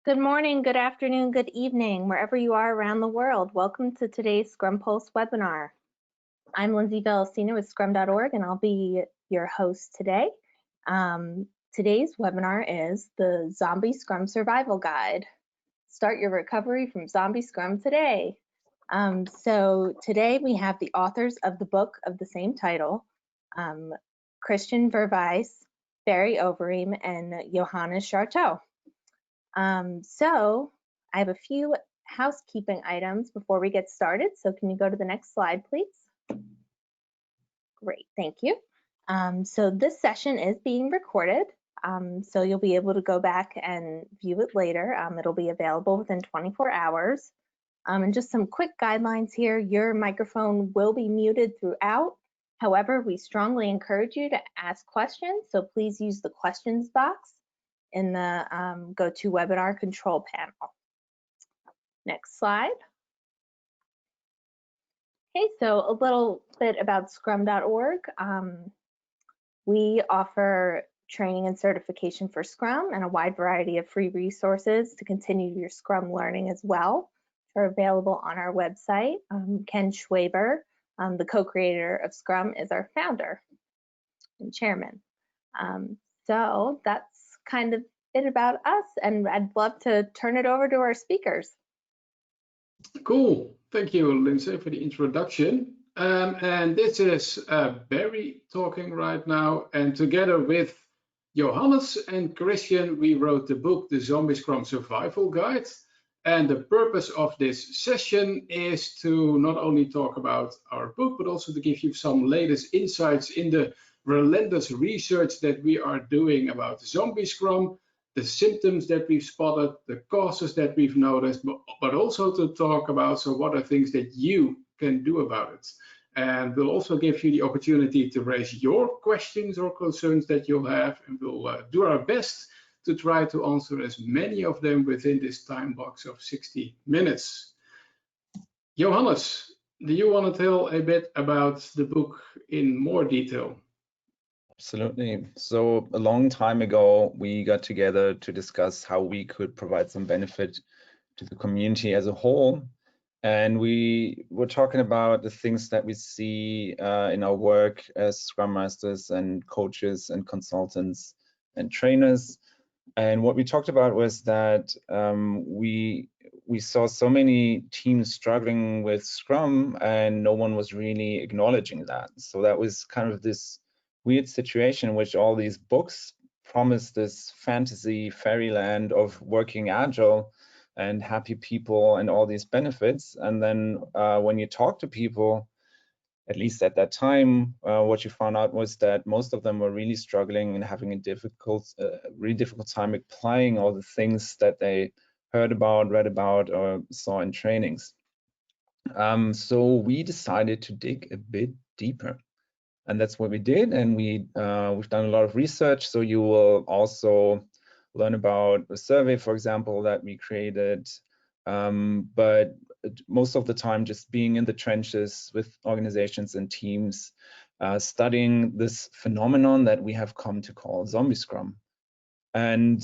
Good morning, good afternoon, good evening, wherever you are around the world. Welcome to today's Scrum Pulse webinar. I'm Lindsay Valestina with Scrum.org, and I'll be your host today. Today's webinar is the Zombie Scrum Survival Guide. Start your recovery from Zombie Scrum today. So today we have the authors of the book of the same title, Christiaan Verwijs, Barry Overeem, and Johannes Schartau. So I have a few housekeeping items before we get started. So can you go to the next slide, please? Great, thank you. So this session is being recorded. So you'll be able to go back and view it later. It'll be available within 24 hours. And just some quick guidelines here. Your microphone will be muted throughout. However, we strongly encourage you to ask questions. So please use the questions box in the GoToWebinar control panel. Next slide. Okay, so a little bit about Scrum.org. We offer training and certification for Scrum and a wide variety of free resources to continue your Scrum learning as well, which are available on our website. Ken Schwaber, the co-creator of Scrum, is our founder and chairman. So that's kind of it about us, and I'd love to turn it over to our speakers. Cool. Thank you, Lindsay, for the introduction. And this is Barry talking right now, and together with Johannes and Christiaan, we wrote the book, The Zombie Scrum Survival Guide. And the purpose of this session is to not only talk about our book, but also to give you some latest insights in the relentless research that we are doing about Zombie Scrum, the symptoms that we've spotted, the causes that we've noticed, but also to talk about, so what are things that you can do about it. And we'll also give you the opportunity to raise your questions or concerns that you'll have, and we'll do our best to try to answer as many of them within this time box of 60 minutes. Johannes, do you want to tell a bit about the book in more detail? Absolutely. So a long time ago, we got together to discuss how we could provide some benefit to the community as a whole. And we were talking about the things that we see in our work as Scrum Masters and coaches and consultants and trainers. And what we talked about was that we saw so many teams struggling with Scrum, and no one was really acknowledging that. So that was kind of this weird situation in which all these books promise this fantasy fairyland of working agile and happy people and all these benefits. And then when you talk to people, at least at that time, what you found out was that most of them were really struggling and having a really difficult time applying all the things that they heard about, read about, or saw in trainings. So we decided to dig a bit deeper. And that's what we did, and we've done a lot of research. So you will also learn about a survey, for example, that we created. But most of the time, just being in the trenches with organizations and teams, studying this phenomenon that we have come to call Zombie Scrum. And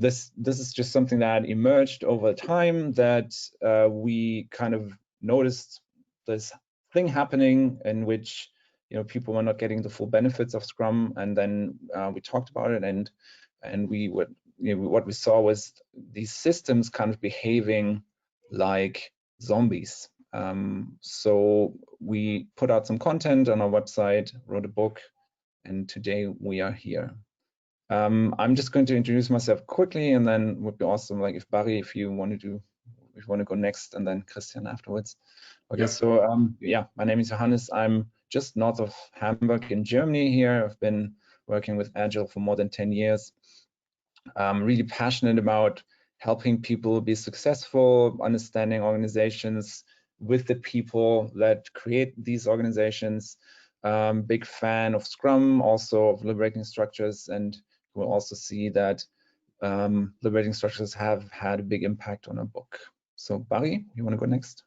this is just something that emerged over time, that we kind of noticed this thing happening in which people were not getting the full benefits of Scrum, and then we talked about it, and what we saw was these systems kind of behaving like zombies. So we put out some content on our website, wrote a book, and today we are here. I'm just going to introduce myself quickly, and then it would be awesome, like if Barry, if you want to go next, and then Christiaan afterwards. Okay, so yeah, my name is Johannes. I'm just north of Hamburg in Germany here. I've been working with Agile for more than 10 years. I'm really passionate about helping people be successful, understanding organizations with the people that create these organizations. Big fan of Scrum, also of liberating structures, and we'll also see that liberating structures have had a big impact on our book. So Barry, you want to go next?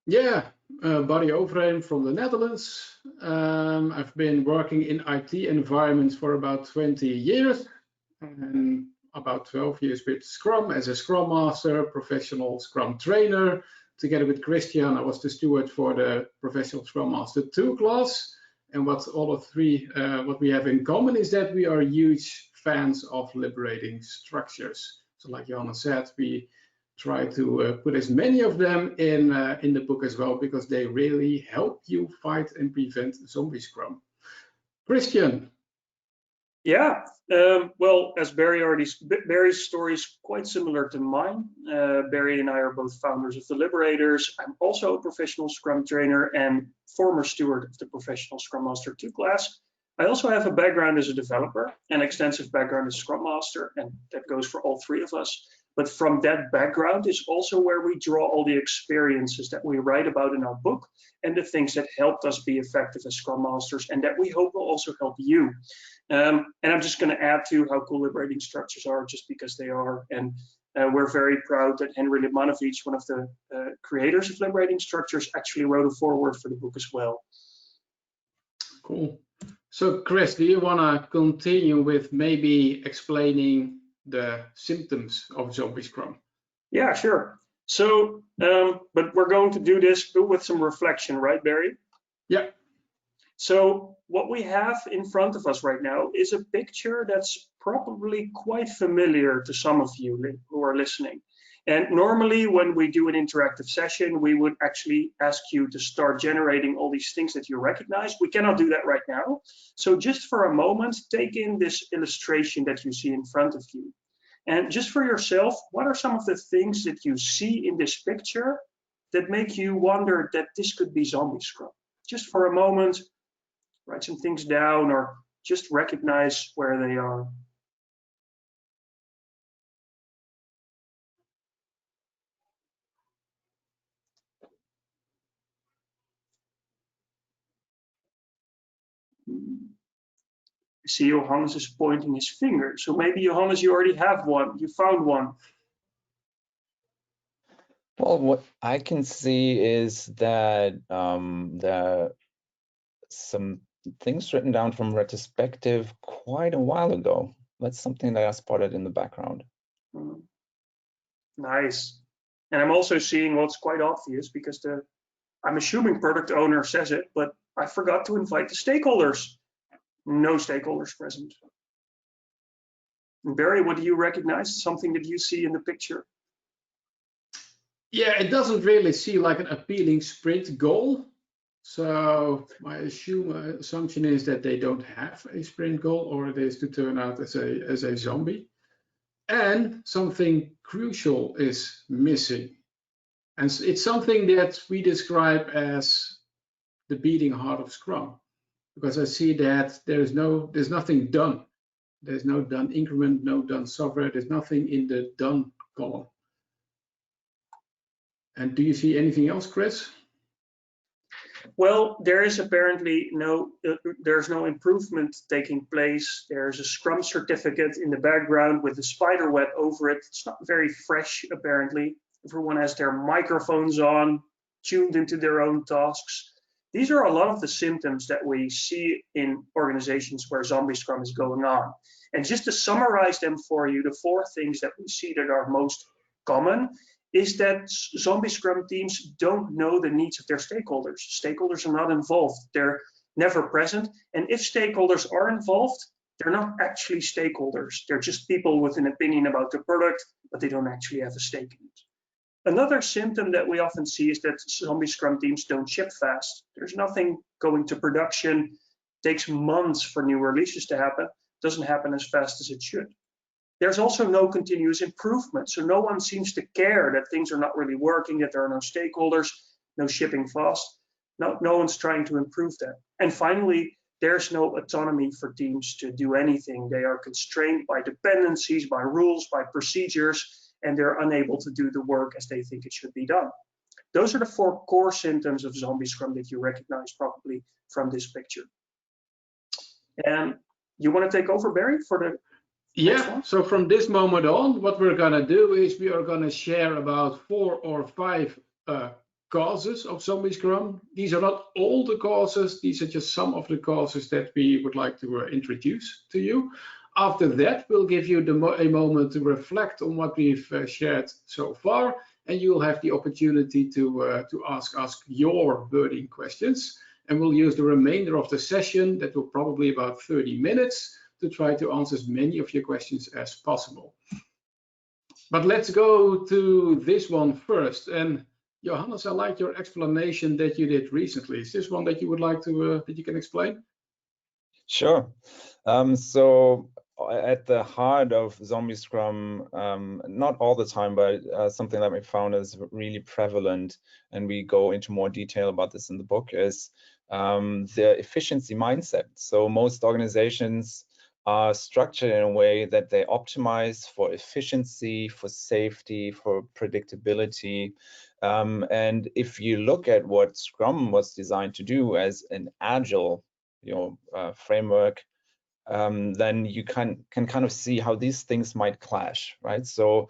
Yeah, Barry Overeem from the Netherlands. I've been working in IT environments for about 20 years. And about 12 years with Scrum as a Scrum Master, professional Scrum trainer. Together with Christiaan, I was the steward for the Professional Scrum Master 2 class. And what what we have in common is that we are huge fans of liberating structures. So like Johannes said, we try to put as many of them in the book as well, because they really help you fight and prevent zombie Scrum. Christiaan. Yeah, well, as Barry's story is quite similar to mine. Barry and I are both founders of the Liberators. I'm also a professional Scrum trainer and former steward of the Professional Scrum Master 2 class. I also have a background as a developer, an extensive background as Scrum Master, and that goes for all three of us. But from that background is also where we draw all the experiences that we write about in our book and the things that helped us be effective as Scrum Masters and that we hope will also help you. And I'm just going to add to how cool liberating structures are just because they are. And we're very proud that Henry Limanovich, one of the creators of liberating structures, actually wrote a foreword for the book as well. Cool. So Chris, do you want to continue with maybe explaining the symptoms of zombie Scrum? Yeah, sure. So, but we're going to do this with some reflection, right, Barry? Yeah. So what we have in front of us right now is a picture that's probably quite familiar to some of you who are listening. And normally when we do an interactive session, we would actually ask you to start generating all these things that you recognize. We cannot do that right now. So just for a moment, take in this illustration that you see in front of you. And just for yourself, what are some of the things that you see in this picture that make you wonder that this could be zombie Scrum? Just for a moment, write some things down or just recognize where they are. I see Johannes is pointing his finger. So maybe Johannes, you already have one. You found one. Well, what I can see is that there are some things written down from retrospective quite a while ago. That's something that I spotted in the background. Nice. And I'm also seeing what's quite obvious because I'm assuming product owner says it, but I forgot to invite the stakeholders. No stakeholders present. And Barry, what do you recognize? Something that you see in the picture? Yeah, it doesn't really seem like an appealing sprint goal. So my assumption is that they don't have a sprint goal, or it is to turn out as a zombie. And something crucial is missing. And it's something that we describe as the beating heart of Scrum, because I see that there's nothing done. There's no done increment, no done software. There's nothing in the done column. And do you see anything else, Chris? Well, there is apparently there's no improvement taking place. There's a Scrum certificate in the background with a spider web over it. It's not very fresh, apparently. Everyone has their microphones on, tuned into their own tasks. These are a lot of the symptoms that we see in organizations where zombie Scrum is going on. And just to summarize them for you, the 4 things that we see that are most common is that zombie Scrum teams don't know the needs of their stakeholders. Stakeholders are not involved. They're never present. And if stakeholders are involved, they're not actually stakeholders. They're just people with an opinion about the product, but they don't actually have a stake in it. Another symptom that we often see is that zombie Scrum teams don't ship fast. There's nothing going to production. It takes months for new releases to happen. It doesn't happen as fast as it should. There's also no continuous improvement. So no one seems to care that things are not really working, that there are no stakeholders, no shipping fast. No one's trying to improve that. And finally, there's no autonomy for teams to do anything. They are constrained by dependencies, by rules, by procedures, and they're unable to do the work as they think it should be done. Those are the 4 core symptoms of zombie Scrum that you recognize probably from this picture. And you want to take over, Barry, for the next one? So from this moment on, what we're going to do is we are going to share about 4 or 5 causes of zombie Scrum. These are not all the causes. These are just some of the causes that we would like to introduce to you. After that, we'll give you a moment to reflect on what we've shared so far, and you'll have the opportunity to ask your burning questions. And we'll use the remainder of the session, that will probably about 30 minutes, to try to answer as many of your questions as possible. But let's go to this one first. And Johannes, I like your explanation that you did recently. Is this one that you would like to, that you can explain? Sure. So at the heart of Zombie Scrum, not all the time, but something that we found is really prevalent, and we go into more detail about this in the book, is the efficiency mindset. So most organizations are structured in a way that they optimize for efficiency, for safety, for predictability. And if you look at what Scrum was designed to do as an agile framework, then you can kind of see how these things might clash, right? So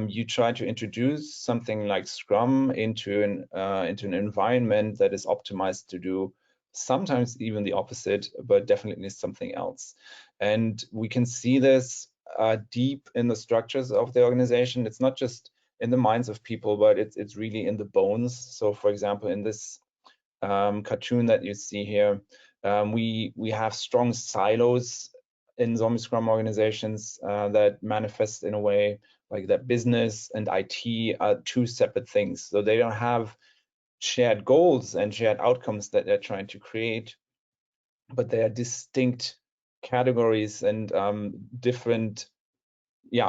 you try to introduce something like Scrum into an environment that is optimized to do sometimes even the opposite, but definitely something else. And we can see this deep in the structures of the organization. It's not just in the minds of people, but it's really in the bones. So for example, in this cartoon that you see here, we have strong silos in Zombie Scrum organizations that manifest in a way like that business and IT are two separate things. So they don't have shared goals and shared outcomes that they're trying to create, but they are distinct categories and different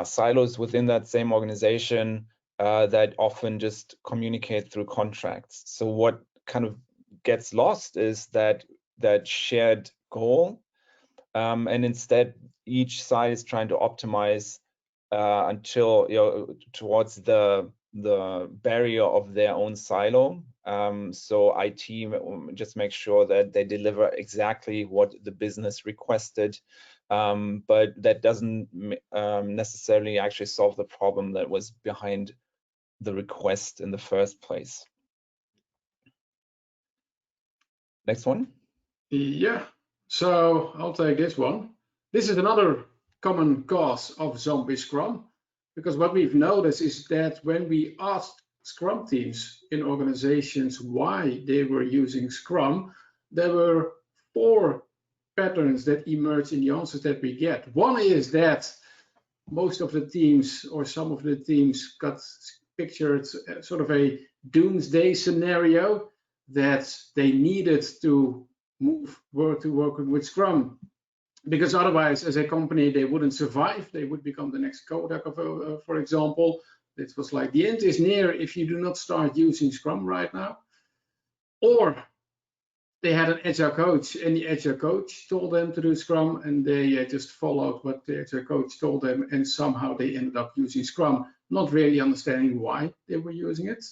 silos within that same organization that often just communicate through contracts. So what kind of gets lost is that shared goal, and instead each side is trying to optimize until towards the barrier of their own silo. So IT just makes sure that they deliver exactly what the business requested, but that doesn't necessarily actually solve the problem that was behind the request in the first place. Next one. Yeah, so I'll take this one. This is another common cause of Zombie Scrum, because what we've noticed is that when we asked Scrum teams in organizations why they were using Scrum, there were 4 patterns that emerge in the answers that we get. One is that most of the teams, or some of the teams, got pictured sort of a doomsday scenario, that they needed to move to working with Scrum, because otherwise, as a company, they wouldn't survive. They would become the next Kodak, for example. It was like the end is near if you do not start using Scrum right now. Or they had an agile coach, and the agile coach told them to do Scrum, and they just followed what the agile coach told them, and somehow they ended up using Scrum, not really understanding why they were using it.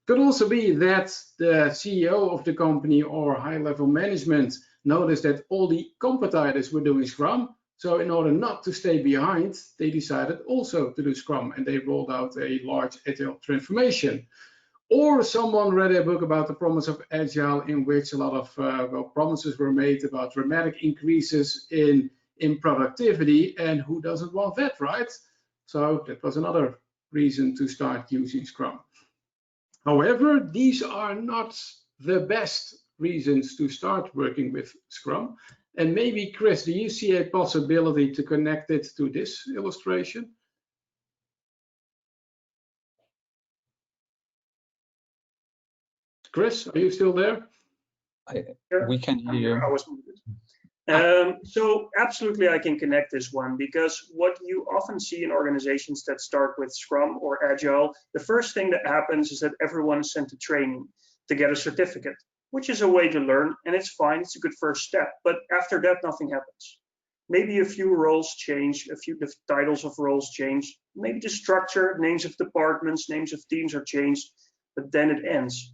Could also be that the CEO of the company or high-level management noticed that all the competitors were doing Scrum. So in order not to stay behind, they decided also to do Scrum, and they rolled out a large agile transformation. Or someone read a book about the promise of agile, in which a lot of promises were made about dramatic increases in productivity, and who doesn't want that, right? So that was another reason to start using Scrum. However, these are not the best reasons to start working with Scrum. And maybe, Chris, do you see a possibility to connect it to this illustration? Chris, are you still there? We can hear you. I was muted. So absolutely, I can connect this one, because what you often see in organizations that start with Scrum or Agile, the first thing that happens is that everyone is sent to training to get a certificate, which is a way to learn, and it's fine. It's a good first step. But after that, nothing happens. Maybe a few roles change, a few titles of roles change. Maybe the structure, names of departments, names of teams are changed, but then it ends.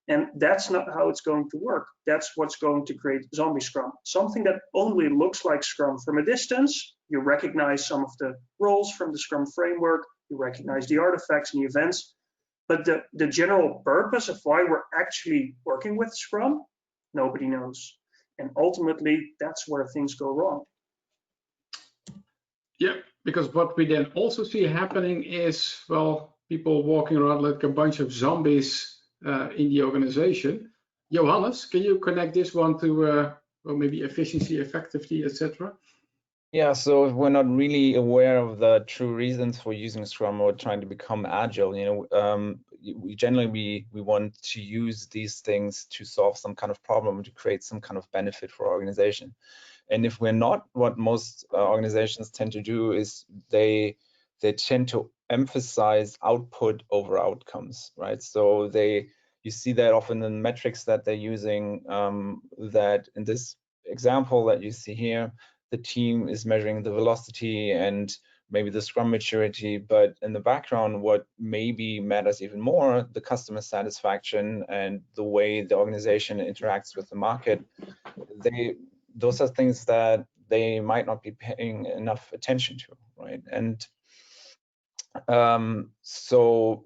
And that's not how it's going to work. That's what's going to create Zombie Scrum. Something that only looks like Scrum from a distance. You recognize some of the roles from the Scrum framework. You recognize the artifacts and the events. But the general purpose of why we're actually working with Scrum, nobody knows. And ultimately, that's where things go wrong. Yeah, because what we then also see happening is, well, people walking around like a bunch of zombies in the organization. Johannes, can you connect this one to, well, maybe efficiency, effectivity, etc.? Yeah, so if we're not really aware of the true reasons for using Scrum or trying to become agile, we generally want to use these things to solve some kind of problem, to create some kind of benefit for our organization. And if we're not, what most organizations tend to do is they tend to emphasize output over outcomes, right? So you see that often in metrics that they're using, that in this example that you see here, the team is measuring the velocity and maybe the Scrum maturity, but in the background, what maybe matters even more, the customer satisfaction and the way the organization interacts with the market. Those are things that they might not be paying enough attention to, right? And so,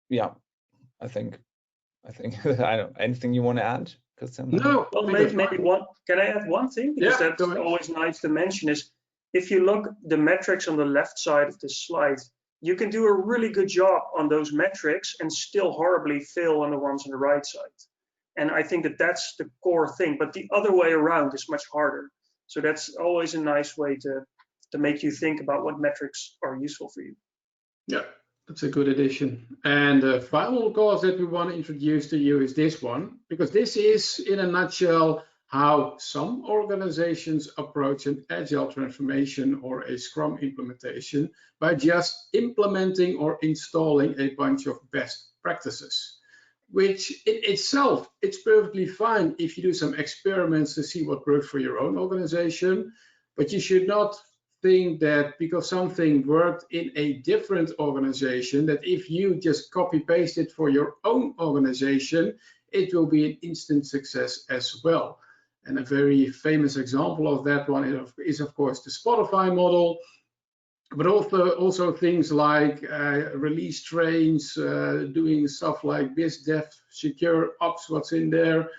yeah, I think I don't. Anything you want to add, Christiaan? No. Well, maybe one. Can I add one thing? Because Yeah, that's always nice to mention is if you look the metrics on the left side of this slide, you can do a really good job on those metrics and still horribly fail on the ones on the right side. And I think that that's the core thing. But the other way around is much harder. So that's always a nice way to make you think about what metrics are useful for you. Yeah, that's a good addition. And the final course that we want to introduce to you is this one, because this is, in a nutshell, how some organizations approach an agile transformation or a Scrum implementation by just implementing or installing a bunch of best practices, which in itself, it's perfectly fine if you do some experiments to see what works for your own organization, but you should not think that because something worked in a different organization, that if you just copy paste it for your own organization, it will be an instant success as well. And a very famous example of that one is of course the Spotify model, but also things like release trains, doing stuff like biz dev, secure ops, what's in there,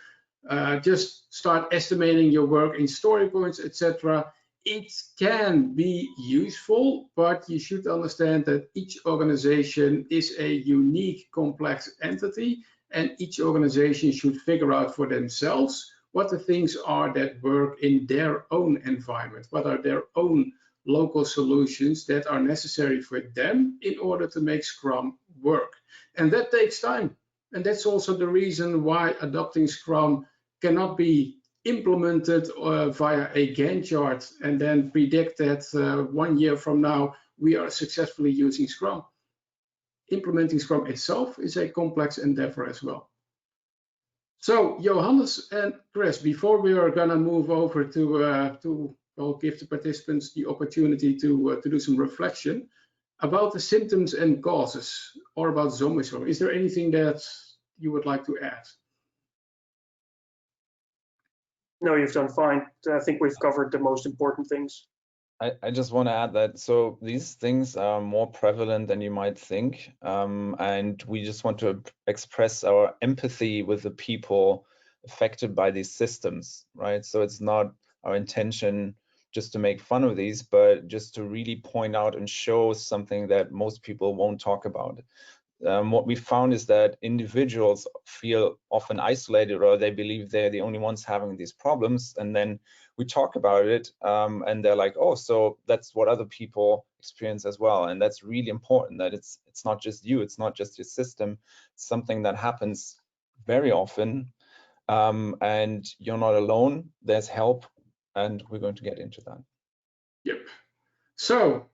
just start estimating your work in story points, etc. It can be useful, but you should understand that each organization is a unique, complex entity, and each organization should figure out for themselves what the things are that work in their own environment, what are their own local solutions that are necessary for them in order to make Scrum work. And that takes time. And that's also the reason why adopting Scrum cannot be implemented via a Gantt chart and then predict that 1 year from now we are successfully using Scrum. Implementing Scrum itself is a complex endeavor as well. So Johannes and Chris, before we are going to move over to give the participants the opportunity to do some reflection about the symptoms and causes, or about Zombie Scrum, is there anything that you would like to add? No, you've done fine. I think we've covered the most important things. I just want to add that so these things are more prevalent than you might think, and we just want to express our empathy with the people affected by these systems, right? So it's not our intention just to make fun of these, but just to really point out and show something that most people won't talk about. What we found is that individuals feel often isolated, or they believe they're the only ones having these problems, and then we talk about it and they're like, oh, so that's what other people experience as well. And that's really important, that it's not just you, it's not just your system, it's something that happens very often, and you're not alone, there's help, and we're going to get into that. Yep. So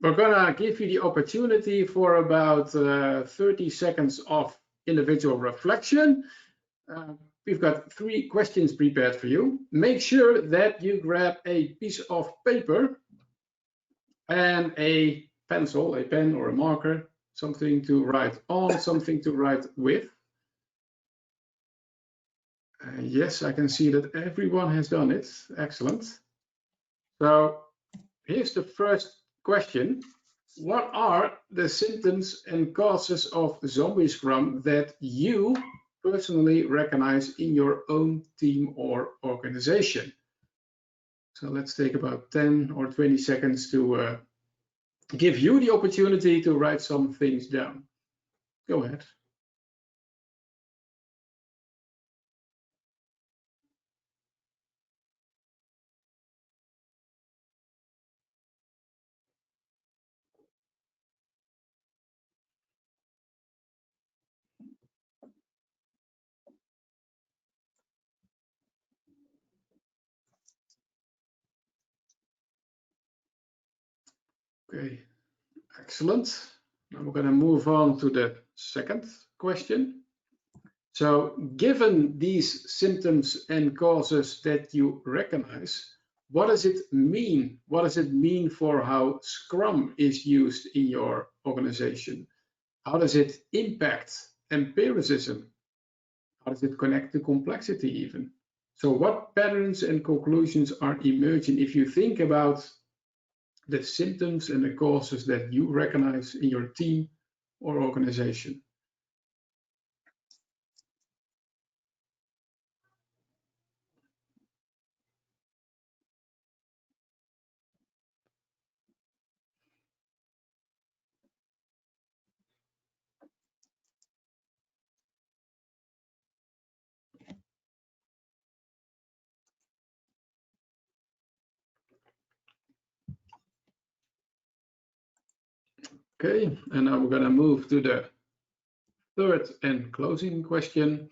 we're gonna give you the opportunity for about 30 seconds of individual reflection. We've got 3 questions prepared for you. Make sure that you grab a piece of paper and a pencil, a pen or a marker, something to write on, something to write with. Yes, I can see that everyone has done it. Excellent. So here's the first question. What are the symptoms and causes of Zombie Scrum that you personally recognize in your own team or organization? So let's take about 10 or 20 seconds to give you the opportunity to write some things down. Go ahead. Okay, excellent. Now we're going to move on to the second question. So, given these symptoms and causes that you recognize, what does it mean? What does it mean for how Scrum is used in your organization? How does it impact empiricism? How does it connect to complexity even? So what patterns and conclusions are emerging if you think about the symptoms and the causes that you recognize in your team or organization? Okay, and now we're going to move to the third and closing question.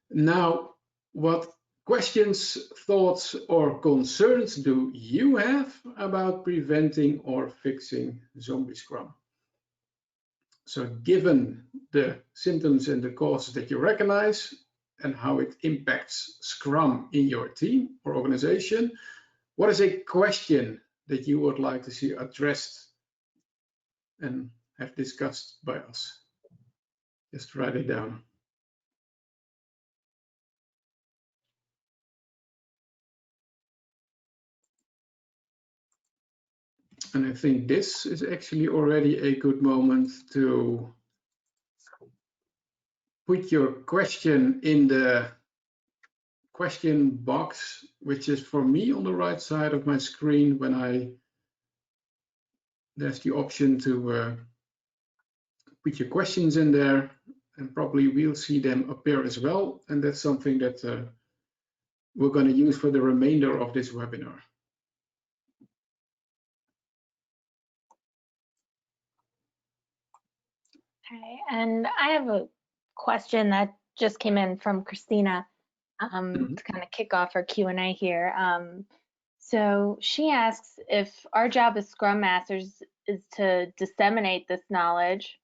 Now, what questions, thoughts, or concerns do you have about preventing or fixing zombie Scrum? So given the symptoms and the causes that you recognize and how it impacts Scrum in your team or organization, what is a question that you would like to see addressed and have discussed by us? Just write it down. And I think this is actually already a good moment to put your question in the question box, which is for me on the right side of my screen when there's the option to put your questions in there, and probably we'll see them appear as well. And that's something that we're going to use for the remainder of this webinar. Okay, and I have a question that just came in from Christina to kind of kick off our Q&A here. So she asks if our job as Scrum Masters is to disseminate this knowledge,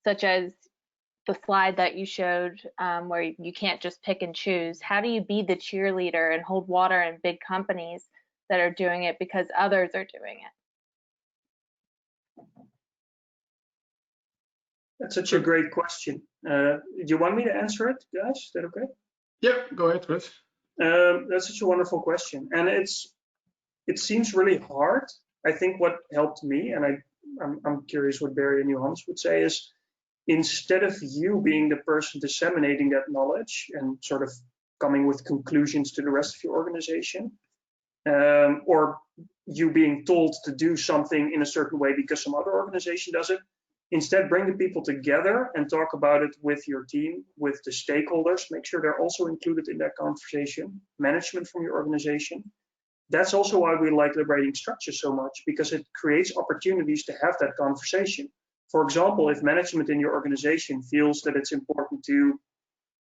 such as the slide that you showed where you can't just pick and choose. How do you be the cheerleader and hold water in big companies that are doing it because others are doing it? That's such a great question. Do you want me to answer it, guys? Is that okay? Yeah, go ahead, Chris. That's such a wonderful question, and it seems really hard. I think what helped me, and I'm curious what Barry and Johannes would say, is instead of you being the person disseminating that knowledge and sort of coming with conclusions to the rest of your organization, or you being told to do something in a certain way because some other organization does it, instead bring the people together and talk about it with your team, with the stakeholders, make sure they're also included in that conversation, management from your organization. That's also why we like liberating structure so much, because it creates opportunities to have that conversation. For example, if management in your organization feels that it's important to,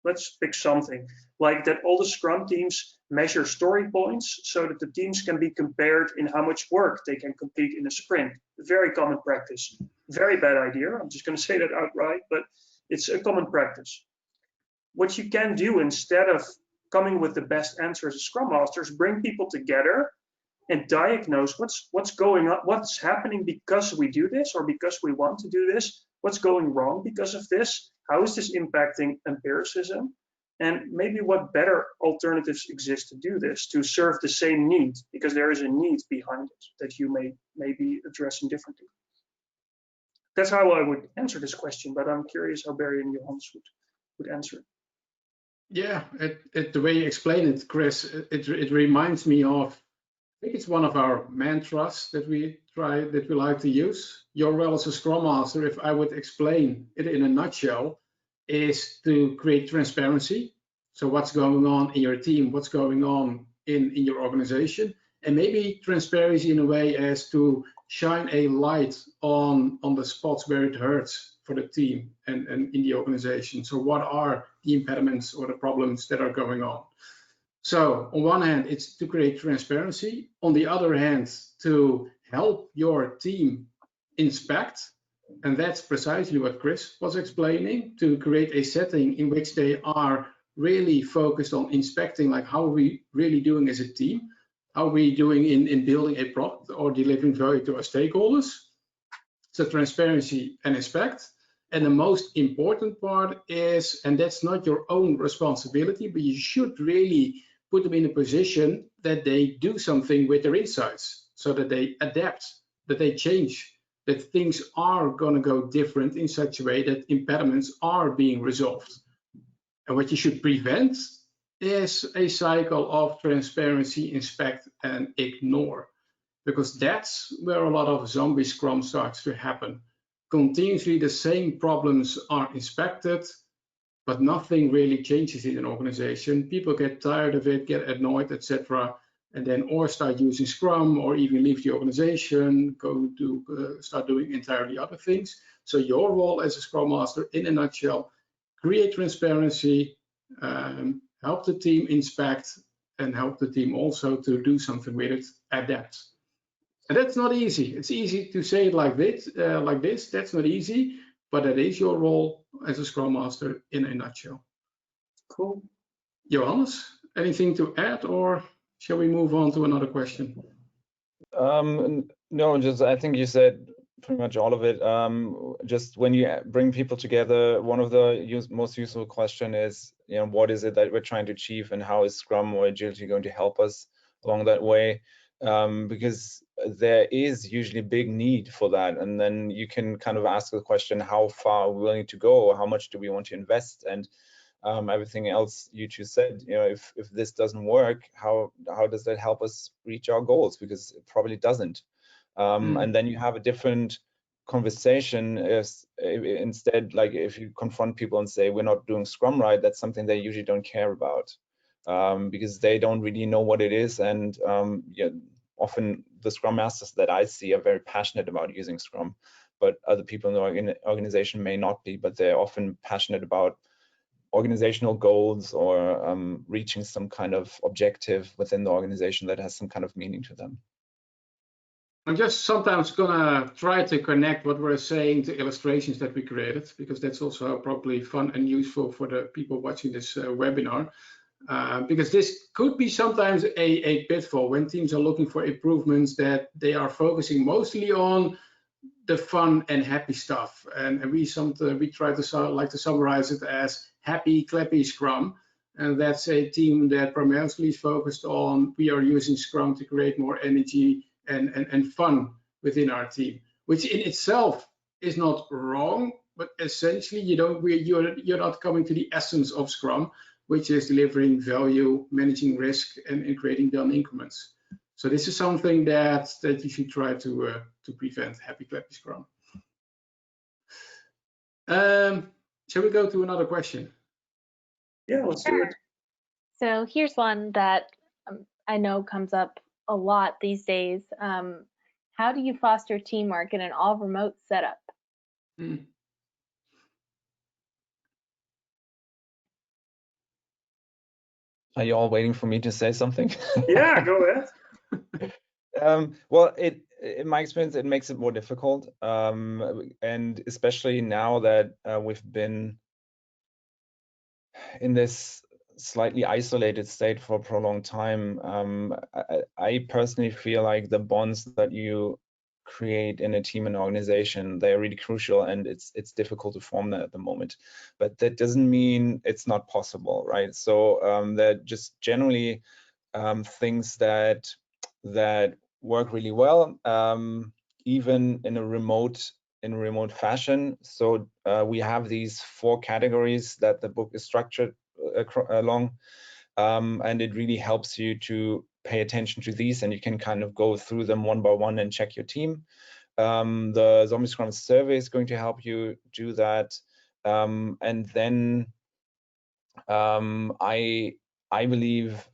let's pick something, like that all the Scrum teams measure story points so that the teams can be compared in how much work they can complete in a sprint. Very common practice. Very bad idea. I'm just going to say that outright, but it's a common practice. What you can do instead of coming with the best answer as a Scrum Master is bring people together and diagnose what's going on, what's happening because we do this or because we want to do this, what's going wrong because of this, how is this impacting empiricism, and maybe what better alternatives exist to do this, to serve the same need, because there is a need behind it that you may be addressing differently. That's how I would answer this question, but I'm curious how Barry and Johannes would answer it. Yeah, the way you explain it, Chris, it reminds me of think it's one of our mantras that we like to use. Your role as a Scrum Master, if I would explain it in a nutshell, is to create transparency. So what's going on in your team, what's going on in your organization, and maybe transparency in a way as to shine a light on the spots where it hurts for the team and in the organization. So what are the impediments or the problems that are going on? So on one hand, it's to create transparency. On the other hand, to help your team inspect. And that's precisely what Chris was explaining, to create a setting in which they are really focused on inspecting, like how are we really doing as a team? How are we doing in building a product or delivering value to our stakeholders? So transparency and inspect. And the most important part is, and that's not your own responsibility, but you should really put them in a position that they do something with their insights, so that they adapt, that they change, that things are going to go different in such a way that impediments are being resolved. And what you should prevent is a cycle of transparency, inspect, and ignore, because that's where a lot of zombie Scrum starts to happen. Continuously, the same problems are inspected, but nothing really changes in an organization. People get tired of it, get annoyed, etc., and then or start using Scrum or even leave the organization, go to start doing entirely other things. So your role as a Scrum Master, in a nutshell, create transparency, help the team inspect, and help the team also to do something with it, adapt. And that's not easy. It's easy to say it like this. That's not easy, but that is your role as a Scrum Master in a nutshell. Cool. Johannes, anything to add, or shall we move on to another question? No, just I think you said pretty much all of it. Just when you bring people together, one of the most useful question is, what is it that we're trying to achieve, and how is Scrum or Agility going to help us along that way? Because there is usually a big need for that, and then you can kind of ask the question, how far are we willing to go? How much do we want to invest? And everything else you two said, if this doesn't work, how does that help us reach our goals? Because it probably doesn't. And then you have a different conversation. Instead, like if you confront people and say we're not doing Scrum right, that's something they usually don't care about, because they don't really know what it is. And often the Scrum Masters that I see are very passionate about using Scrum, but other people in the organization may not be, but they're often passionate about organizational goals or reaching some kind of objective within the organization that has some kind of meaning to them. I'm just sometimes gonna try to connect what we're saying to illustrations that we created, because that's also probably fun and useful for the people watching this webinar. Because this could be sometimes a pitfall when teams are looking for improvements, that they are focusing mostly on the fun and happy stuff, and we try to like to summarize it as happy clappy Scrum, and that's a team that primarily is focused on we are using Scrum to create more energy and fun within our team, which in itself is not wrong, but essentially you're not coming to the essence of Scrum, which is delivering value, managing risk, and creating done increments. So this is something that you should try to prevent, happy clappy Scrum. Shall we go to another question? Yeah, let's do it. So here's one that I know comes up a lot these days. How do you foster teamwork in an all remote setup? Are you all waiting for me to say something? Yeah, go ahead. Well, in my experience, it makes it more difficult, and especially now that we've been in this slightly isolated state for a prolonged time. I personally feel like the bonds that you create in a team and organization, they're really crucial, and it's difficult to form that at the moment. But that doesn't mean it's not possible, right? So they're just generally things that work really well, even in a remote fashion. So we have these 4 categories that the book is structured along, and it really helps you to pay attention to these, and you can kind of go through them one by one and check your team. The Zombie Scrum survey is going to help you do that. And then I believe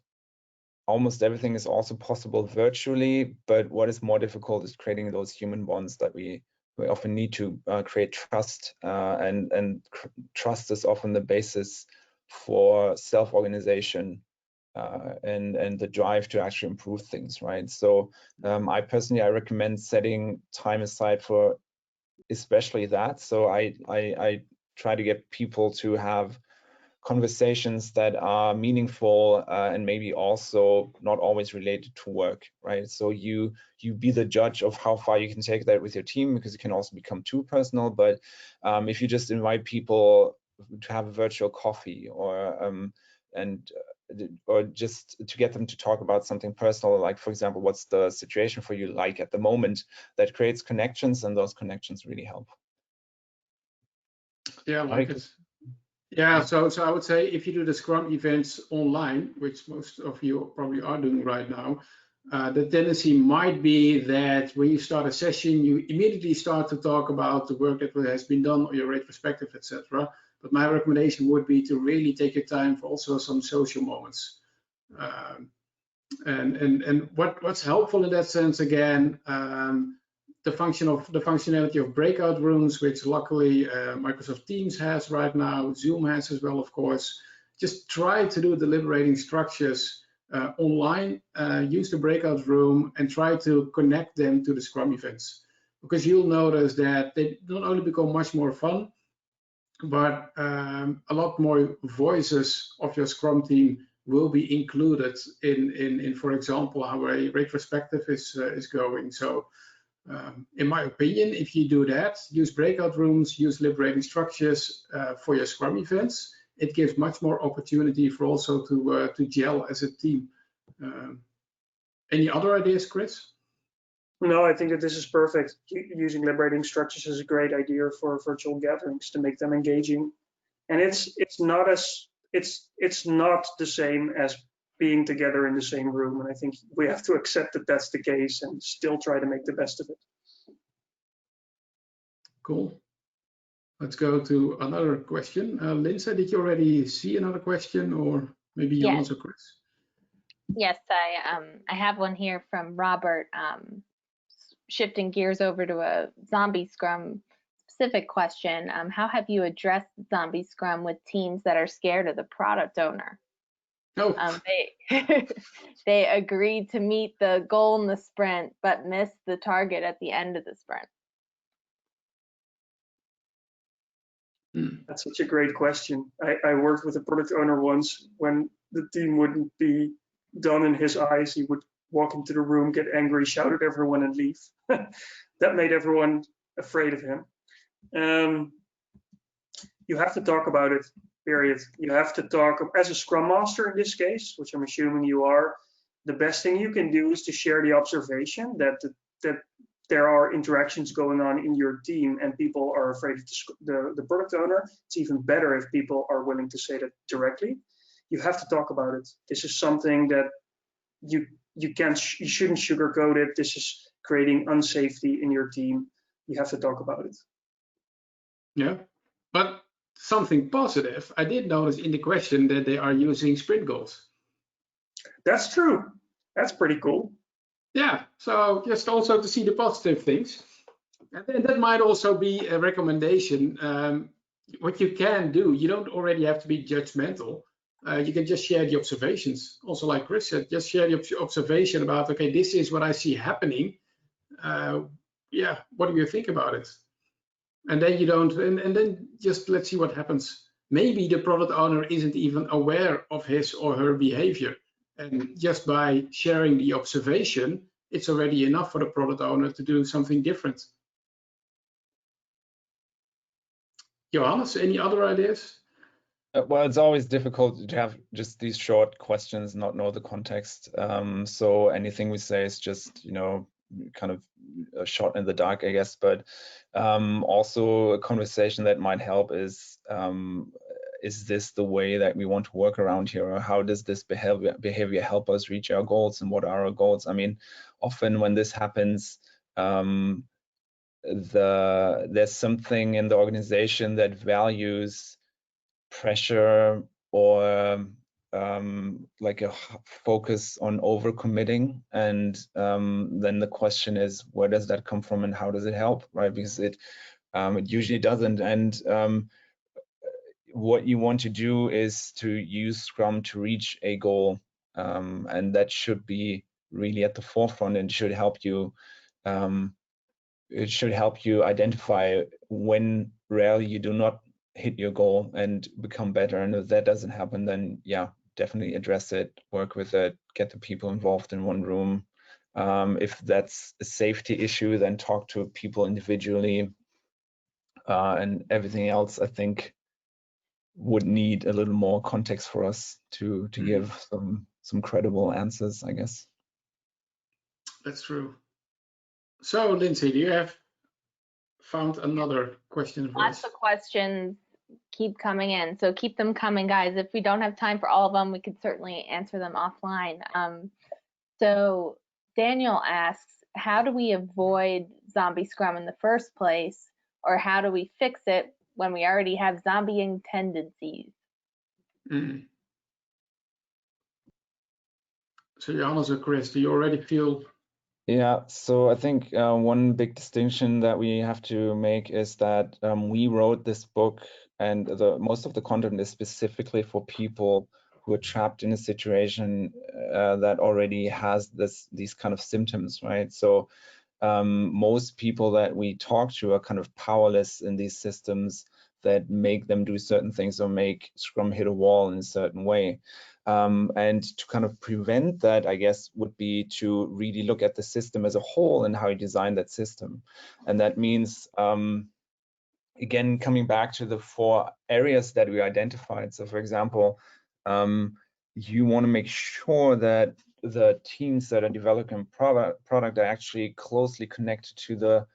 almost everything is also possible virtually, but what is more difficult is creating those human bonds that we often need to create trust, and trust is often the basis for self-organization and the drive to actually improve things, right? So I recommend setting time aside for especially that. So I try to get people to have conversations that are meaningful and maybe also not always related to work, right? So you be the judge of how far you can take that with your team, because it can also become too personal. But if you just invite people to have a virtual coffee, or just to get them to talk about something personal, like, for example, what's the situation for you like at the moment, that creates connections, and those connections really help. Yeah, I like it. Yeah, so I would say if you do the Scrum events online, which most of you probably are doing right now, the tendency might be that when you start a session, you immediately start to talk about the work that has been done, or your retrospective, etc. But my recommendation would be to really take your time for also some social moments. And what's helpful in that sense, again, the functionality of breakout rooms, which luckily Microsoft Teams has right now, Zoom has as well, of course. Just try to do the liberating structures online, use the breakout room, and try to connect them to the Scrum events, because you'll notice that they not only become much more fun, but a lot more voices of your Scrum team will be included in for example, how a retrospective is going. So in my opinion, if you do that, use breakout rooms, use liberating structures for your Scrum events, it gives much more opportunity for also to gel as a team. Any other ideas, Chris? No, I think that this is perfect. Using liberating structures is a great idea for virtual gatherings to make them engaging. And it's not the same as being together in the same room. And I think we have to accept that that's the case and still try to make the best of it. Cool. Let's go to another question. Lindsay, did you already see another question, or maybe Johannes or Chris? Yes, I have one here from Robert, shifting gears over to a Zombie Scrum specific question. How have you addressed Zombie Scrum with teams that are scared of the product owner? Oh. They agreed to meet the goal in the sprint, but missed the target at the end of the sprint. That's such a great question. I worked with a product owner once. When the team wouldn't be done in his eyes, he would walk into the room, get angry, shout at everyone, and leave. That made everyone afraid of him. You have to talk about it, period. You have to talk, as a Scrum Master in this case, which I'm assuming you are, the best thing you can do is to share the observation that there are interactions going on in your team and people are afraid of the product owner. It's even better if people are willing to say that directly. You have to talk about it. This is something that you shouldn't sugarcoat it. This is creating unsafety in your team. You have to talk about it. Yeah, but something positive, I did notice in the question that they are using sprint goals. That's true. That's pretty cool. Yeah, so just also to see the positive things. And then that might also be a recommendation. What you can do, you don't already have to be judgmental. You can just share the observations. Also, like Chris said, just share the observation about, okay, this is what I see happening. Yeah, what do you think about it? And then you don't, and then just let's see what happens. Maybe the product owner isn't even aware of his or her behavior. And just by sharing the observation, it's already enough for the product owner to do something different. Johannes, any other ideas? Well, it's always difficult to have just these short questions, not know the context. So anything we say is just, kind of a shot in the dark, I guess. But also a conversation that might help is is this the way that we want to work around here, or how does this behavior help us reach our goals, and what are our goals? I mean, often when this happens, there's something in the organization that values pressure or like a focus on overcommitting, and then the question is, where does that come from and how does it help, right? Because it usually doesn't. And what you want to do is to use Scrum to reach a goal, and that should be really at the forefront, and should help you. It should help you identify when rarely you do not hit your goal and become better. And if that doesn't happen, then yeah, definitely address it, work with it, get the people involved in one room. If that's a safety issue, then talk to people individually, and everything else, I think, would need a little more context for us to give some credible answers, I guess. That's true. So, Lindsay, do you have found another question for us? Lots of questions keep coming in, so keep them coming, guys. If we don't have time for all of them, we could certainly answer them offline. So Daniel asks, how do we avoid zombie scrum in the first place, or how do we fix it when we already have zombieing tendencies? So Johannes or Chris, do you already feel? Yeah, so I think one big distinction that we have to make is that we wrote this book, and most of the content is specifically for people who are trapped in a situation that already has these kind of symptoms, right? So most people that we talk to are kind of powerless in these systems that make them do certain things or make Scrum hit a wall in a certain way. And to kind of prevent that, I guess, would be to really look at the system as a whole and how you design that system. And that means, again, coming back to the 4 areas that we identified. So for example, you want to make sure that the teams that are developing product are actually closely connected to the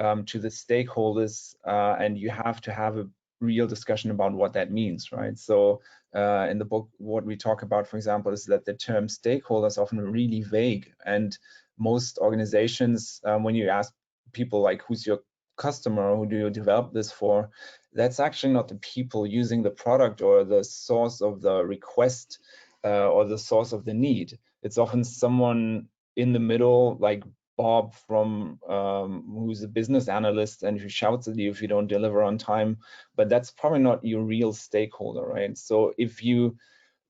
stakeholders, and you have to have a real discussion about what that means, right? So in the book, what we talk about, for example, is that the term stakeholder is often really vague, and most organizations, when you ask people like, who's your customer, who do you develop this for, that's actually not the people using the product or the source of the request or the source of the need. It's often someone in the middle, like Bob from who's a business analyst and who shouts at you if you don't deliver on time, but that's probably not your real stakeholder, right? So if you're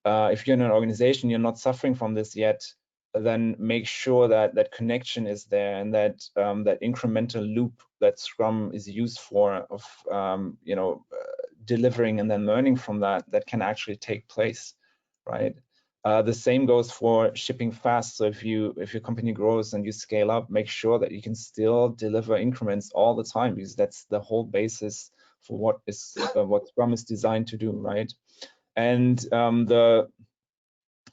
in an organization, you're not suffering from this yet, then make sure that that connection is there, and that that incremental loop that Scrum is used for of delivering and then learning from that can actually take place, right? The same goes for shipping fast. So if your company grows and you scale up, make sure that you can still deliver increments all the time, because that's the whole basis for what Scrum is designed to do, right? And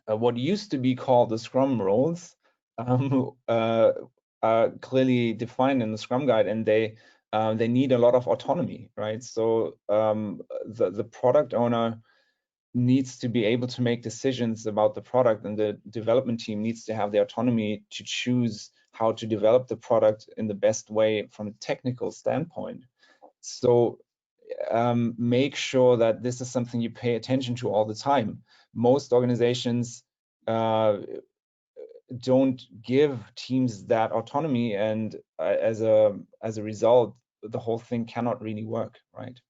what used to be called the Scrum roles are clearly defined in the Scrum Guide, and they need a lot of autonomy, right? So the product owner needs to be able to make decisions about the product, and the development team needs to have the autonomy to choose how to develop the product in the best way from a technical standpoint. So make sure that this is something you pay attention to all the time. Most organizations don't give teams that autonomy, and as a result, the whole thing cannot really work, right?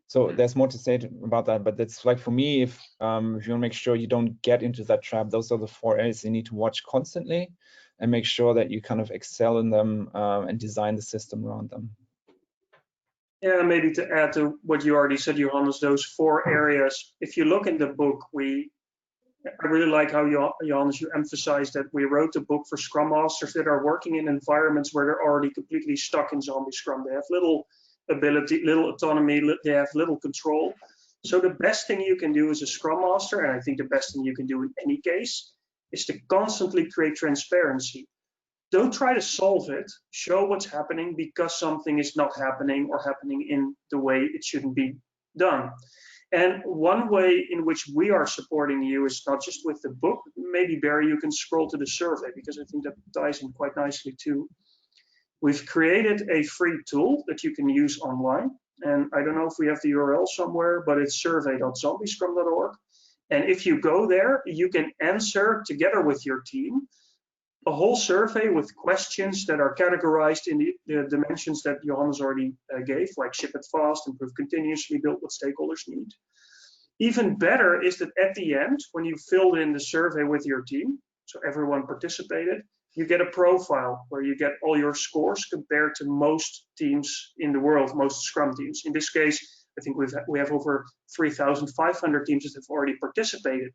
So there's more to say about that, but that's like, for me, if you want to make sure you don't get into that trap, those are the 4 areas you need to watch constantly and make sure that you kind of excel in them and design the system around them. Yeah, maybe to add to what you already said, Johannes, those 4 areas, if you look in the book, I really like how Johannes, you emphasized that we wrote the book for Scrum Masters that are working in environments where they're already completely stuck in Zombie Scrum. They have little ability, little autonomy, they have little control. So the best thing you can do as a Scrum Master, and I think the best thing you can do in any case, is to constantly create transparency. Don't try to solve it. Show what's happening because something is not happening or happening in the way it shouldn't be done. And one way in which we are supporting you is not just with the book. Maybe, Barry, you can scroll to the survey, because I think that ties in quite nicely too. We've created a free tool that you can use online. And I don't know if we have the URL somewhere, but it's survey.zombiescrum.org. And if you go there, you can answer together with your team a whole survey with questions that are categorized in the dimensions that Johannes already gave, like ship it fast, improve continuously, build what stakeholders need. Even better is that at the end, when you filled in the survey with your team, so everyone participated, you get a profile where you get all your scores compared to most teams in the world, most Scrum teams. In this case, I think we have over 3,500 teams that have already participated.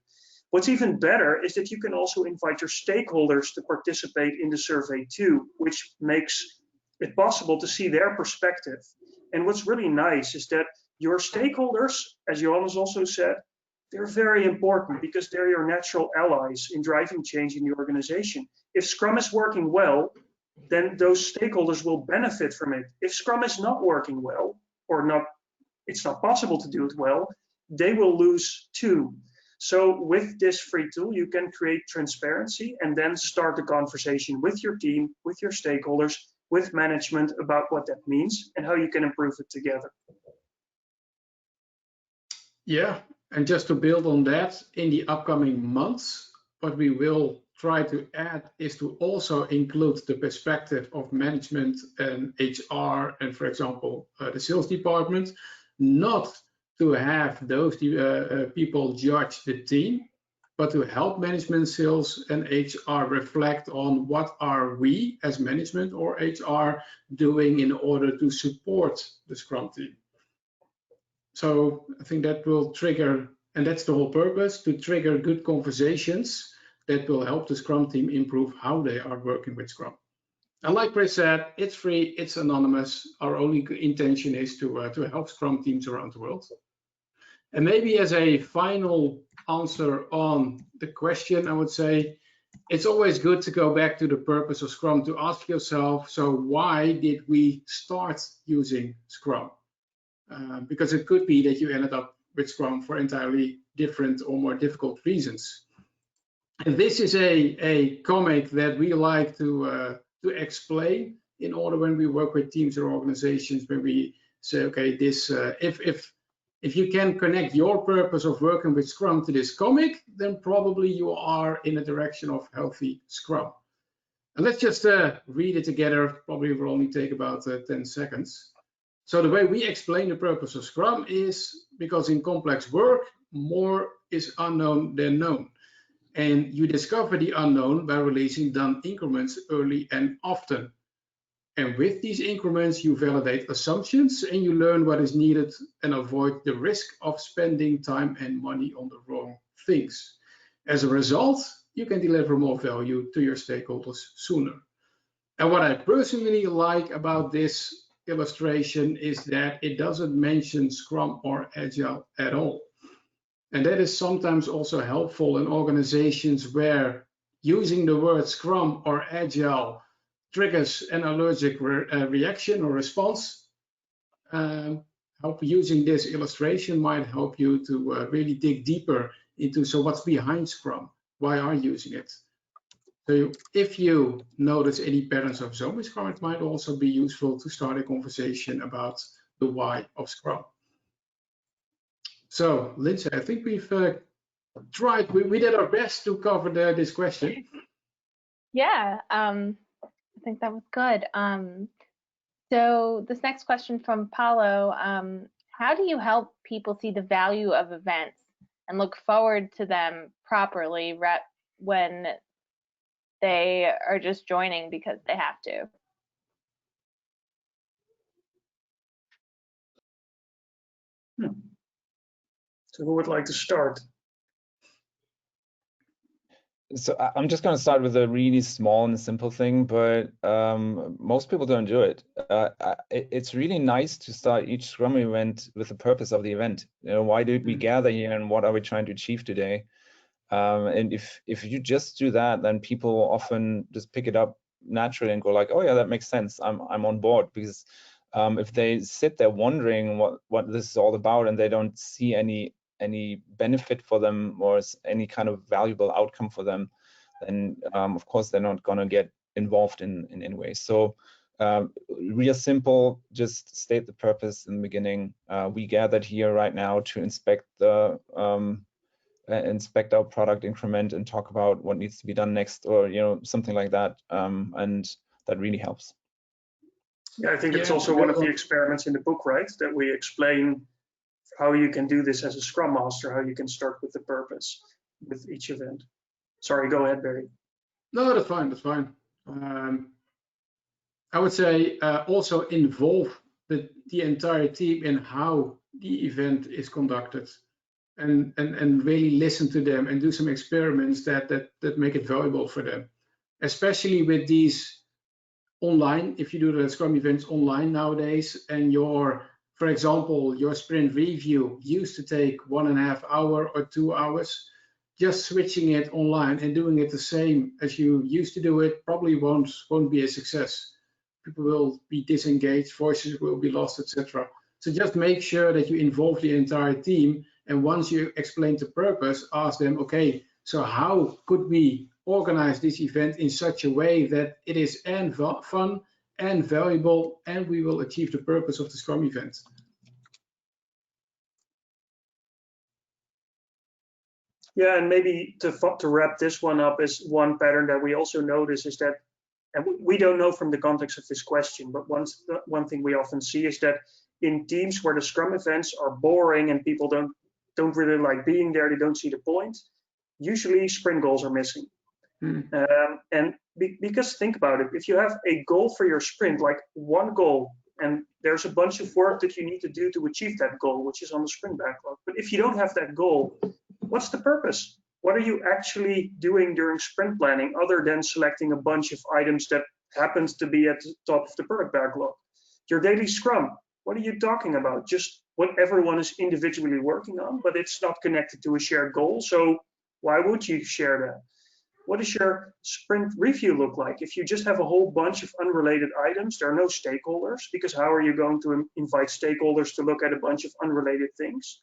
What's even better is that you can also invite your stakeholders to participate in the survey too, which makes it possible to see their perspective. And what's really nice is that your stakeholders, as Johannes also said, they're very important because they're your natural allies in driving change in the organization. If Scrum is working well, then those stakeholders will benefit from it. If Scrum is not working well, or it's not possible to do it well, they will lose too. So with this free tool, you can create transparency and then start the conversation with your team, with your stakeholders, with management about what that means and how you can improve it together. Yeah, and just to build on that, in the upcoming months, what we will try to add is to also include the perspective of management and HR and, for example, the sales department, not to have those people judge the team, but to help management, sales, and HR reflect on what are we as management or HR doing in order to support the Scrum team. So I think that will trigger, and that's the whole purpose, to trigger good conversations that will help the Scrum team improve how they are working with Scrum. And like Chris said, it's free, it's anonymous. Our only intention is to help Scrum teams around the world. And maybe as a final answer on the question, I would say it's always good to go back to the purpose of Scrum, to ask yourself, so why did we start using Scrum? Because it could be that you ended up with Scrum for entirely different or more difficult reasons. And this is a comic that we like to explain in order when we work with teams or organizations, when we say, okay, this if you can connect your purpose of working with Scrum to this comic, then probably you are in a direction of healthy Scrum. And let's just read it together. Probably will only take about 10 seconds. So the way we explain the purpose of Scrum is because in complex work, more is unknown than known. And you discover the unknown by releasing done increments early and often. And with these increments, you validate assumptions and you learn what is needed and avoid the risk of spending time and money on the wrong things. As a result, you can deliver more value to your stakeholders sooner. And what I personally like about this illustration is that it doesn't mention Scrum or Agile at all. And that is sometimes also helpful in organizations where using the word Scrum or Agile triggers an allergic reaction or response. Using this illustration might help you to really dig deeper into, so what's behind Scrum? Why are you using it? So if you notice any patterns of Zombie Scrum, it might also be useful to start a conversation about the why of Scrum. So, Lindsay, I think we've tried, we did our best to cover this question. Yeah, I think that was good. So this next question from Paulo, how do you help people see the value of events and look forward to them properly when they are just joining because they have to? So who would like to start? So I'm just going to start with a really small and simple thing, but most people don't do it. It's really nice to start each Scrum event with the purpose of the event. You know, why did we gather here and what are we trying to achieve today? And if you just do that, then people often just pick it up naturally and go like, oh yeah, that makes sense. I'm on board, because if they sit there wondering what this is all about and they don't see any benefit for them or any kind of valuable outcome for them, then of course they're not going to get involved in any way. So real simple, just state the purpose in the beginning. We gathered here right now to inspect our product increment and talk about what needs to be done next, or something like that, and that really helps. Yeah, I think it's also one of the experiments in the book, right? That we explain how you can do this as a Scrum Master, how you can start with the purpose with each event. Sorry, go ahead, Barry. No, that's fine. That's fine. I would say also involve the entire team in how the event is conducted, and really listen to them and do some experiments that make it valuable for them, especially with these online. If you do the Scrum events online nowadays, and for example, your sprint review used to take 1.5 hours or 2 hours, just switching it online and doing it the same as you used to do it probably won't be a success. People will be disengaged, voices will be lost, etc. So just make sure that you involve the entire team, and once you explain the purpose, ask them, okay, so how could we organize this event in such a way that it is and fun and valuable, and we will achieve the purpose of the Scrum event. Yeah, and maybe to wrap this one up, is one pattern that we also notice is that, and we don't know from the context of this question, but one thing we often see is that in teams where the Scrum events are boring and people don't really like being there, they don't see the point, usually sprint goals are missing. Because think about it, if you have a goal for your sprint, like one goal, and there's a bunch of work that you need to do to achieve that goal, which is on the sprint backlog. But if you don't have that goal, what's the purpose? What are you actually doing during sprint planning other than selecting a bunch of items that happens to be at the top of the product backlog? Your daily Scrum, what are you talking about? Just what everyone is individually working on, but it's not connected to a shared goal. So why would you share that? What does your sprint review look like? If you just have a whole bunch of unrelated items, there are no stakeholders, because how are you going to invite stakeholders to look at a bunch of unrelated things?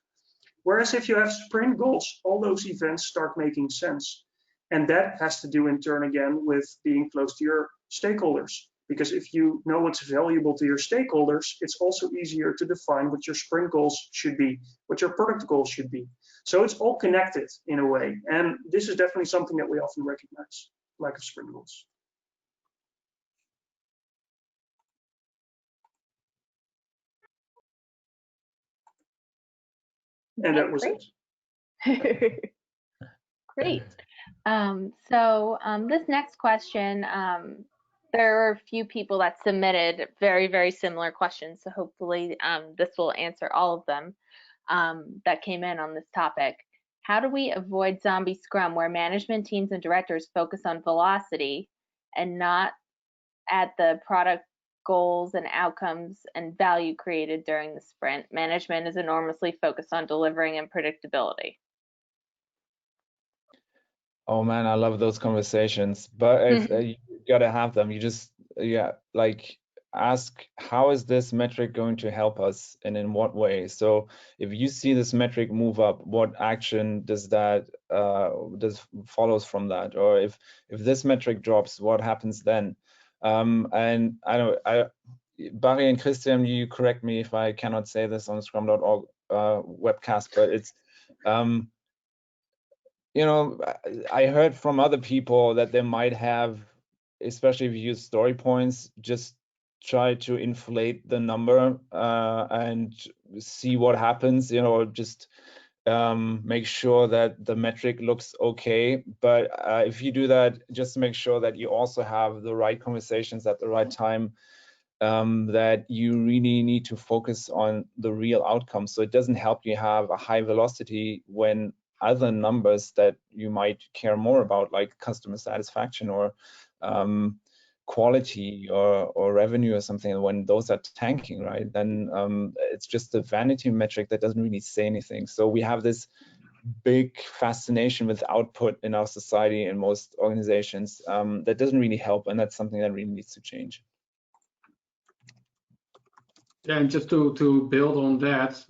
Whereas if you have sprint goals, all those events start making sense. And that has to do in turn again with being close to your stakeholders. Because if you know what's valuable to your stakeholders, it's also easier to define what your sprint goals should be, what your product goals should be. So it's all connected in a way. And this is definitely something that we often recognize, lack of sprint goals. And that was it. Great. So this next question, there are a few people that submitted very, very similar questions. So hopefully this will answer all of them that came in on this topic. How do we avoid zombie Scrum, where management teams and directors focus on velocity and not at the product goals and outcomes and value created during the sprint? Management is enormously focused on delivering and predictability. Oh man, I love those conversations, but you gotta have them. You just, like, ask, how is this metric going to help us, and in what way? So if you see this metric move up, what action does that follows from that? Or if this metric drops, what happens then? And Barry and Christiaan, you correct me if I cannot say this on Scrum.org webcast, but it's I heard from other people that they might have, especially if you use story points, just try to inflate the number and see what happens, just make sure that the metric looks okay. But if you do that, just make sure that you also have the right conversations at the right time, that you really need to focus on the real outcome. So it doesn't help you have a high velocity when other numbers that you might care more about, like customer satisfaction or quality or revenue or something, when those are tanking, right? Then it's just a vanity metric that doesn't really say anything. So we have this big fascination with output in our society and most organizations that doesn't really help, and that's something that really needs to change. And just to build on that,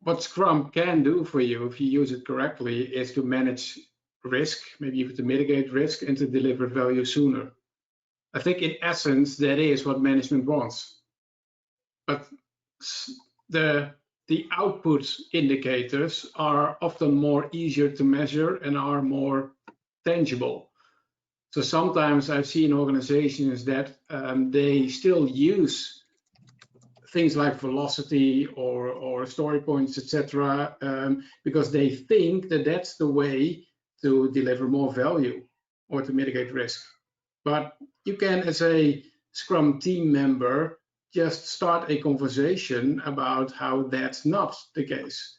what Scrum can do for you, if you use it correctly, is to manage risk, maybe even to mitigate risk and to deliver value sooner. I think in essence, that is what management wants. But the output indicators are often more easier to measure and are more tangible. So sometimes I've seen organizations that they still use things like velocity or story points, etc., because they think that that's the way to deliver more value or to mitigate risk. But you can, as a Scrum team member, just start a conversation about how that's not the case,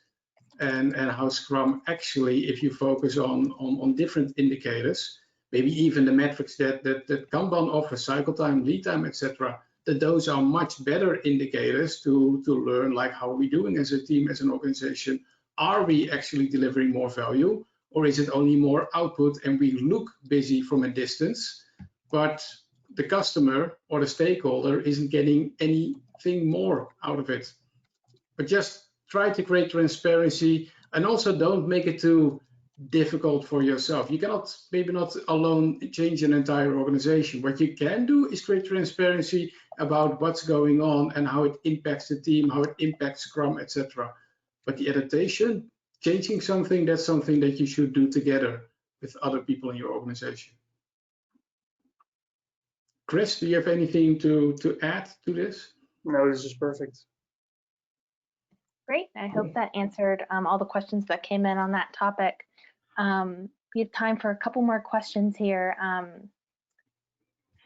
and how Scrum actually, if you focus on different indicators, maybe even the metrics that Kanban offers, cycle time, lead time, etc., that those are much better indicators to learn, like, how are we doing as a team, as an organization? Are we actually delivering more value, or is it only more output and we look busy from a distance, but the customer or the stakeholder isn't getting anything more out of it? But just try to create transparency, and also don't make it too difficult for yourself. You cannot, maybe not alone, change an entire organization. What you can do is create transparency about what's going on and how it impacts the team, how it impacts Scrum, etc. But the adaptation, changing something, that's something that you should do together with other people in your organization. Chris, do you have anything to add to this? No, this is perfect. Great. I hope that answered all the questions that came in on that topic. We have time for a couple more questions here.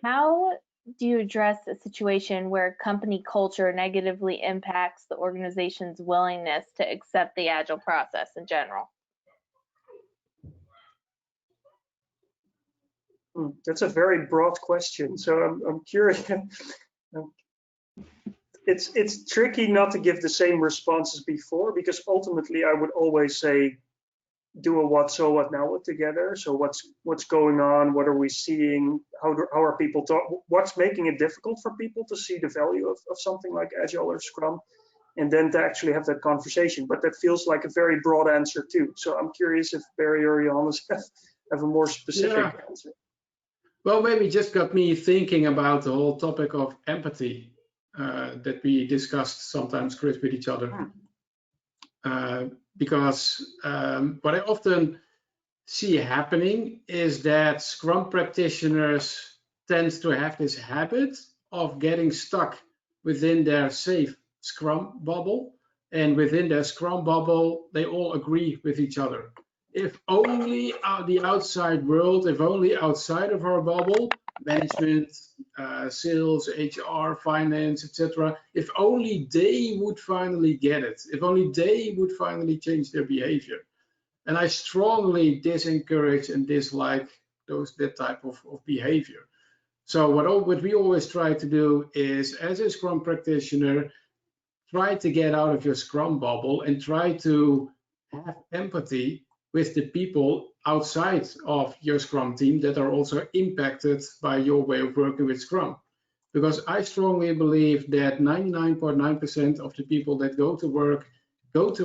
How do you address a situation where company culture negatively impacts the organization's willingness to accept the agile process in general? That's a very broad question. So I'm curious. It's tricky not to give the same response as before, because ultimately I would always say, do a what, so what, now what together. So what's going on? What are we seeing? How are people what's making it difficult for people to see the value of something like Agile or Scrum, and then to actually have that conversation? But that feels like a very broad answer too. So I'm curious if Barry or Johannes have a more specific answer. Well, maybe just got me thinking about the whole topic of empathy that we discussed sometimes, Chris, with each other. Because what I often see happening is that Scrum practitioners tend to have this habit of getting stuck within their safe Scrum bubble. And within their Scrum bubble, they all agree with each other. If only the outside world, if only outside of our bubble, management, sales, HR, finance, etc., if only they would finally get it, if only they would finally change their behavior. And I strongly disencourage and dislike that type of behavior. So what we always try to do is, as a Scrum practitioner, try to get out of your Scrum bubble and try to have empathy with the people outside of your Scrum team that are also impacted by your way of working with Scrum. Because I strongly believe that 99.9% of the people that go to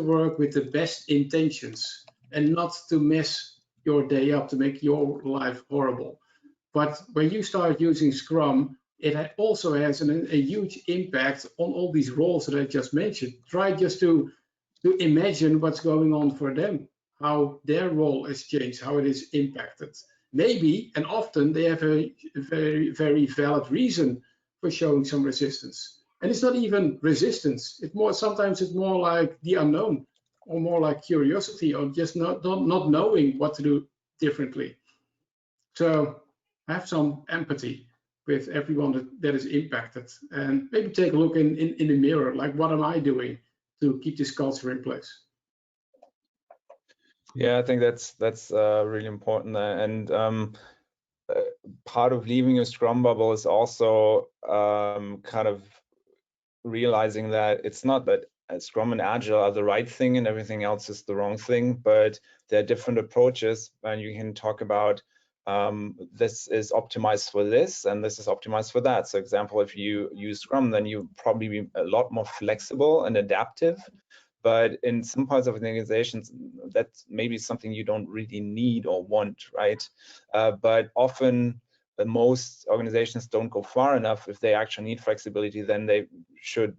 work with the best intentions and not to mess your day up, to make your life horrible. But when you start using Scrum, it also has a huge impact on all these roles that I just mentioned. Try just to imagine what's going on for them, how their role has changed, how it is impacted. Maybe, and often, they have a very, very valid reason for showing some resistance. And it's not even resistance. Sometimes it's more like the unknown, or more like curiosity, or just not knowing what to do differently. So have some empathy with everyone that is impacted, and maybe take a look in the mirror, like, what am I doing to keep this culture in place? Yeah, I think that's really important. And part of leaving your Scrum bubble is also kind of realizing that it's not that Scrum and Agile are the right thing and everything else is the wrong thing, but there are different approaches, and you can talk about this is optimized for this and this is optimized for that. So example, if you use Scrum, then you probably be a lot more flexible and adaptive. But in some parts of organizations, that's maybe something you don't really need or want, right? But often most organizations don't go far enough. If they actually need flexibility, then they should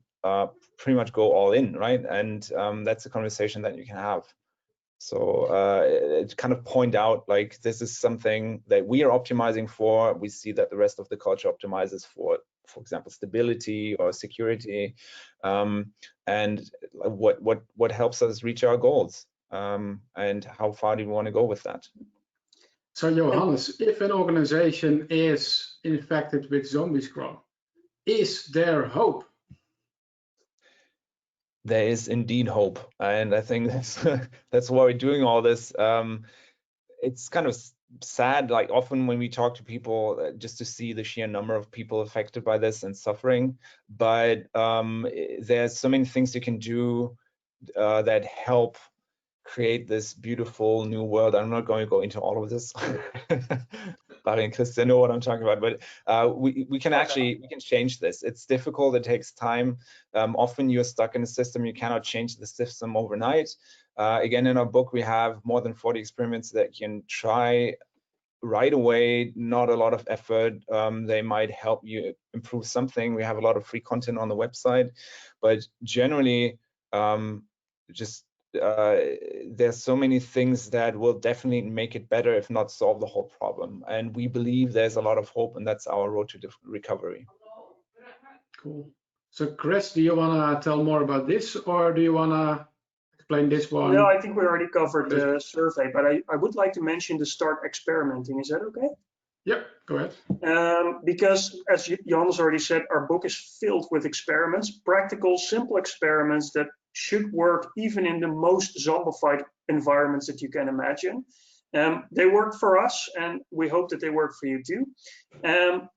pretty much go all in, right? And that's a conversation that you can have. So it kind of point out like this is something that we are optimizing for. We see that the rest of the culture optimizes for example, stability or security, and what helps us reach our goals, and how far do we want to go with that. So Johannes, if an organization is infected with zombie Scrum, is there hope? There is indeed hope, and I think that's why we're doing all this. It's kind of sad, like often when we talk to people, just to see the sheer number of people affected by this and suffering. But there's so many things you can do that help create this beautiful new world. I'm not going to go into all of this. Barry and Christiaan know what I'm talking about, but we can change this. It's difficult, it takes time. Often you're stuck in a system, you cannot change the system overnight. Again, in our book, we have more than 40 experiments that you can try right away, not a lot of effort. They might help you improve something. We have a lot of free content on the website, but generally, there's so many things that will definitely make it better, if not solve the whole problem. And we believe there's a lot of hope, and that's our road to recovery. Cool. So Chris, do you want to tell more about this, or do you want to explain this one? No, I think we already covered the survey, but I would like to mention the start experimenting. Is that okay? Yep, go ahead. Because as Johannes already said, our book is filled with experiments, practical, simple experiments that should work even in the most zombified environments that you can imagine. They work for us, and we hope that they work for you too.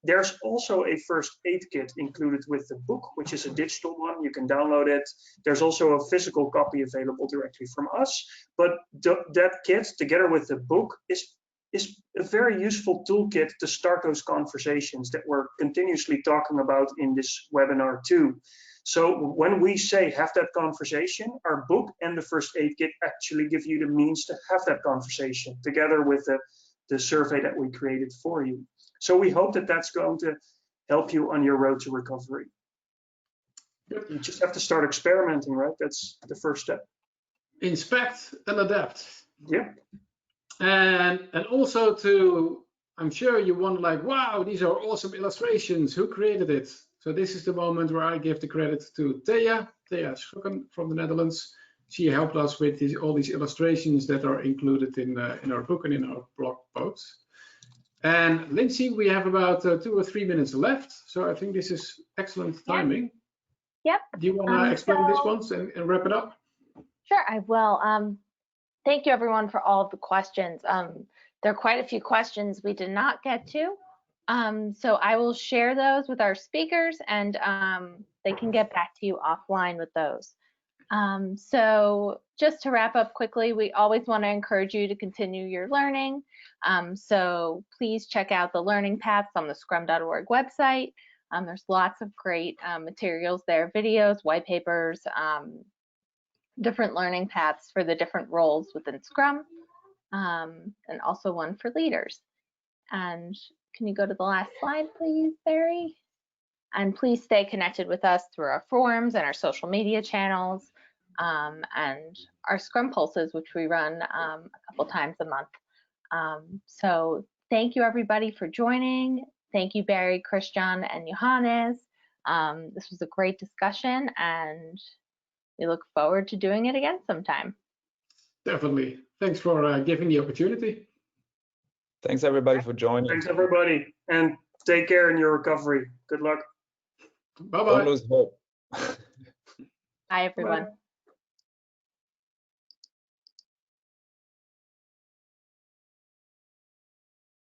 There's also a first aid kit included with the book, which is a digital one. You can download it. There's also a physical copy available directly from us. But that kit, together with the book, is a very useful toolkit to start those conversations that we're continuously talking about in this webinar too. So when we say have that conversation, our book and the first aid kit actually give you the means to have that conversation together with the survey that we created for you. So we hope that that's going to help you on your road to recovery. You just have to start experimenting, right? That's the first step. Inspect and adapt. Yep. And also to, I'm sure you want like, wow, these are awesome illustrations. Who created it? So this is the moment where I give the credit to Thea Schokken from the Netherlands. She helped us with all these illustrations that are included in our book and in our blog posts. And Lindsay, we have about 2 or 3 minutes left. So I think this is excellent timing. Yep. Do you want to explain this once and wrap it up? Sure, I will. Thank you everyone for all of the questions. There are quite a few questions we did not get to. So I will share those with our speakers, and they can get back to you offline with those. So just to wrap up quickly, we always want to encourage you to continue your learning. So please check out the learning paths on the Scrum.org website. There's lots of great materials there, videos, white papers, different learning paths for the different roles within Scrum, and also one for leaders. And can you go to the last slide, please, Barry? And please stay connected with us through our forums and our social media channels, and our Scrum Pulses, which we run a couple times a month. So thank you everybody for joining. Thank you, Barry, Christiaan, and Johannes. This was a great discussion, and we look forward to doing it again sometime. Definitely. Thanks for giving the opportunity. Thanks everybody for joining. Thanks everybody, and take care in your recovery. Good luck. Bye-bye. Don't lose hope. Bye everyone. Bye.